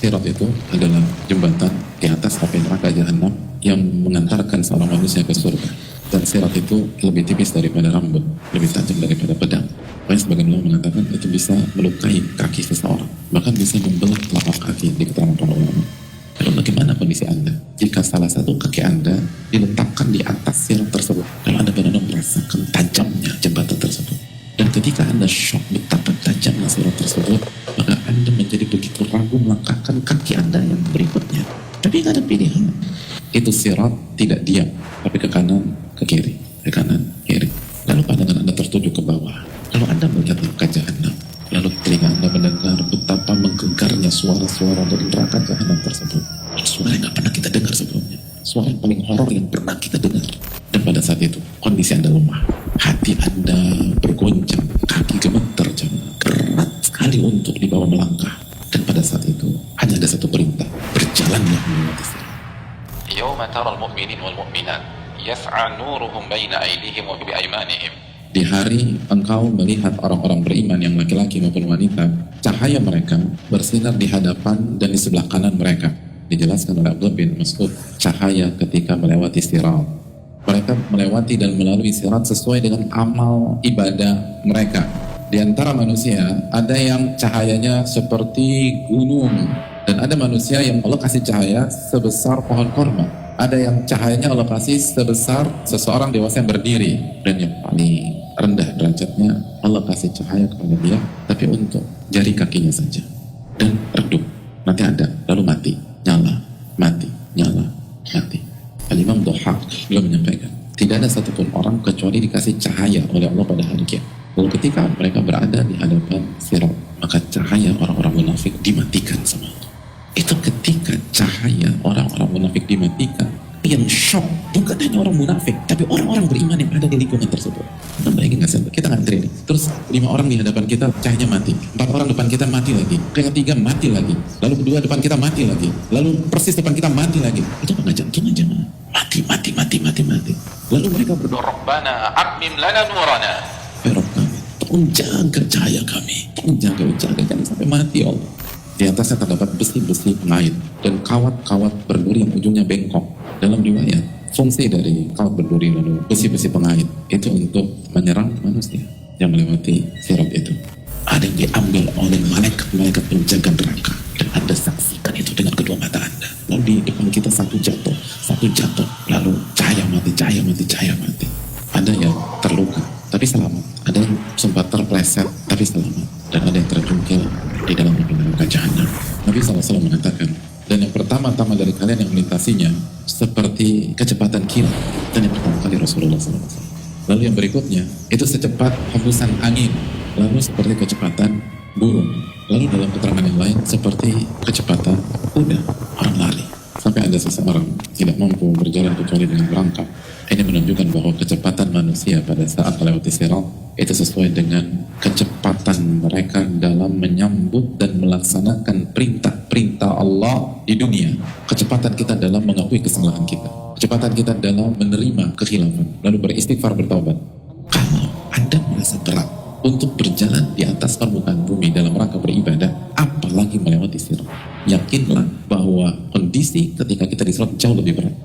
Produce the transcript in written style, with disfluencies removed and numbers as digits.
Sirat itu adalah jembatan di atas api neraka jahanam yang mengantarkan seorang manusia ke surga. Dan sirat itu lebih tipis daripada rambut, lebih tajam daripada pedang. Makanya sebagian ulama mengatakan itu bisa melukai kaki seseorang, bahkan bisa membelah telapak kaki di keterangan para ulama. Lalu bagaimana kondisi Anda jika salah satu kaki Anda diletakkan di atas sirat tersebut? Kalau Anda benar-benar merasakan tajamnya jembatan tersebut, dan ketika Anda shock betapa tajamnya sirat tersebut, maka Anda menjadi begitu ragu melangkahkan kaki Anda yang berikutnya. Tapi tidak ada pilihan. Itu sirat tidak diam, tapi ke kanan, ke kiri, ke kanan, kiri. Lalu pandangan Anda tertuju ke bawah. Lalu Anda melihat neraka jahanam. Lalu telinga Anda mendengar betapa menggegarnya suara-suara dari neraka jahanam tersebut. Suara yang gak pernah kita dengar sebelumnya. Suara yang paling horor yang pernah kita dengar. Dan pada saat itu, kondisi Anda lemah. Hati Anda bergoncang, kaki gemeter, berat sekali untuk dibawa melangkah. Dan pada saat itu, hanya ada satu perintah. Berjalanlah melewati sirat. يوم ترى المؤمنين والمؤمنات يسعى نورهم بين أيديهم وبأيمانهم. Di hari engkau melihat orang-orang beriman yang laki-laki maupun wanita, cahaya mereka bersinar di hadapan dan di sebelah kanan mereka. Dijelaskan oleh Abdullah bin Mas'ud, cahaya ketika melewati sirat. Mereka melewati dan melalui sirat sesuai dengan amal ibadah mereka. Di antara manusia, ada yang cahayanya seperti gunung, dan ada manusia yang Allah kasih cahaya sebesar pohon korma. Ada yang cahayanya Allah kasih sebesar seseorang dewasa yang berdiri. Dan yang paling rendah derajatnya, Allah kasih cahaya kepada dia, tapi untuk jari kakinya saja. Dan redup, nanti ada, lalu mati, nyala, mati, nyala, mati. Al-Imam Dhahhak beliau menyampaikan, tidak ada satupun orang kecuali dikasih cahaya oleh Allah pada hari kiamat. Lalu ketika mereka berada di hadapan sirat, maka cahaya orang-orang munafik dimatikan sama Allah. Itu ketika cahaya orang-orang munafik dimatikan, yang shock bukan hanya orang munafik, tapi orang-orang beriman yang ada di lingkungan tersebut. Kita bayangin nggak sih? Kita ngantri nih, terus 5 orang di hadapan kita cahayanya mati, 4 orang depan kita mati lagi, yang ketiga mati lagi, lalu kedua depan kita mati lagi, lalu persis depan kita mati lagi. Itu apa jantung aja mati. Lalu mereka berdoa, Rabbana atmim lana nurana. ya Rabb kami, tolong jaga cahaya kami, tolong jaga kami sampai mati ya Allah. Di atasnya terdapat besi-besi pengait dan kawat-kawat berduri yang ujungnya bengkok. Dalam riwayat, fungsi dari kawat berduri lalu besi-besi pengait itu untuk menyerang manusia yang melewati sirat itu. Ada yang diambil oleh malaikat penjaga neraka, dan Anda saksikan itu dengan kedua mata Anda. Lalu di depan kita satu jatuh, lalu cahaya mati. Ada yang terluka tapi selamat, ada yang sempat terpleset tapi selamat, dan ada yang terjungkil di dalam api neraka jahanam. Nabi SAW mengatakan, dan yang pertama-tama dari kalian yang melintasinya seperti kecepatan kilat, dan yang pertama kali Rasulullah SAW. Lalu yang berikutnya itu secepat hembusan angin, lalu seperti kecepatan burung, lalu dalam keterangan yang lain seperti kecepatan kuda, orang lari. Sampai ada seseorang tidak mampu berjalan kecuali dengan merangkak. Ini menunjukkan bahwa kecepatan manusia pada saat melewati sirat itu sesuai dengan kecepatan mereka dalam menyambut dan melaksanakan perintah-perintah Allah di dunia. Kecepatan kita dalam mengakui kesalahan kita, kecepatan kita dalam menerima kekhilafan, lalu beristighfar, bertaubat. Kalau Anda merasa berat untuk berjalan di atas permukaan bumi dalam rangka beribadah, apalagi melewati sirat, yakinlah bahwa kondisi ketika kita di sirat jauh lebih berat.